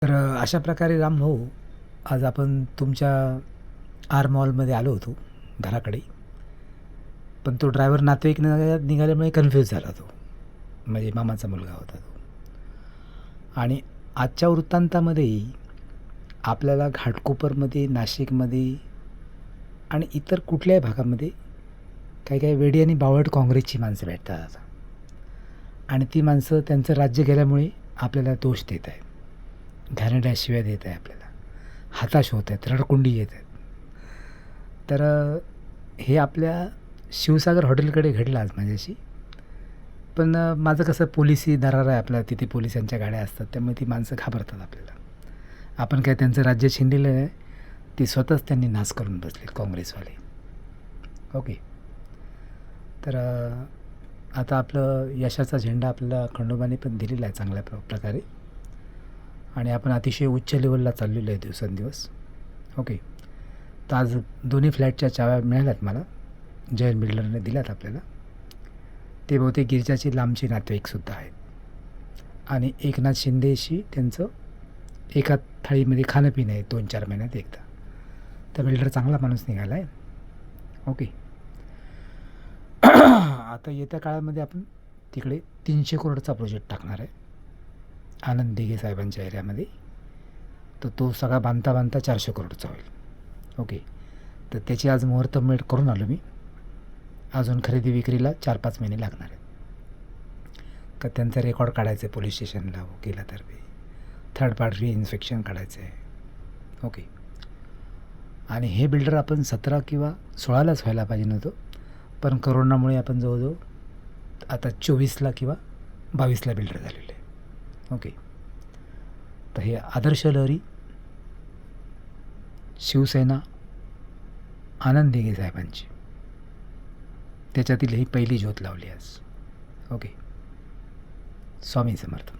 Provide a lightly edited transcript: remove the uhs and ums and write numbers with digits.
तर अशा प्रकारे रामभाऊ, आज आपण तुमच्या आर मॉलमध्ये आलो होतो घराकडे. पण तो ड्रायव्हर नातेवाईक निघाल्यामुळे कन्फ्यूज झाला तो. म्हणजे मामाचा मुलगा होता तो. आणि आजच्या वृत्तांतामध्येही आपल्याला घाटकोपरमध्ये, नाशिकमध्ये आणि इतर कुठल्याही भागामध्ये काही काही वेडी आणि बावळट काँग्रेसची माणसं भेटतात. आणि ती माणसं त्यांचं राज्य गेल्यामुळे आपल्याला दोष देत आहेत, घाणेरड्या शिव्या देत आहे, आपल्याला हताश होत आहेत, रडकुंडी येत आहेत. तर हे आपल्या शिवसागर हॉटेलकडे घडलं आज माझ्याशी. पण माझं कसं पोलिसी दरार आहे आपला, तिथे पोलिसांच्या गाड्या असतात, त्यामुळे ती माणसं घाबरतात आपल्याला. आपण काय त्यांचं राज्य छिनलेलं आहे, ते स्वतःच त्यांनी नाश करून बसले काँग्रेसवाले. ओके. तर आता आपलं यशाचा झेंडा आपल्याला खंडोबाने पण दिलेला आहे चांगल्या प्रकारे. आणि आपण अतिशय उच्च लेवलला चाललेलो आहे दिवसेंदिवस. ओके. तर आज दोन्ही फ्लॅटच्या चाव्या मिळाल्यात मला, जयन बिल्डरने दिल्यात आपल्याला. ते बहुतेक गिरिजाची लांबचे नातेवाईकसुद्धा आहेत. आणि एकनाथ शिंदेशी त्यांचं एका थाळीमध्ये खाणं पिणं आहे 2-4 महिन्यात एकदा. तर बिल्डर चांगला माणूस निघाला आहे. ओके. आता येत्या काळामध्ये आपण तिकडे 300 करोडचा प्रोजेक्ट टाकणार आहे आनंद दिघे साहेबांच्या एरियामध्ये. तर तो सगळा बांधता बांधता 400 करोडचा होईल. ओके. तर त्याची आज मुहूर्तमेढ करून आलो मी. अजून खरेदी विक्रीला 4-5 महिने लागणार आहेत. तर त्यांचा रेकॉर्ड काढायचं आहे पोलीस स्टेशनला वकिलातर्फे, थर्ड पार्टी इन्स्पेक्शन काढायचं आहे. ओके. आणि हे बिल्डर आपण 17 किंवा 16लाच व्हायला पाहिजे नव्हतं, पण करोनामुळे आपण जवळजवळ आता 24ला किंवा 22ला बिल्डर झालेले आहे. ओके. तर हे आदर्श लहरी शिवसेना आनंद दिघे साहेबांची, त्याच्यातील ही पहिली ज्योत लावली आज. ओके. स्वामी समर्थ.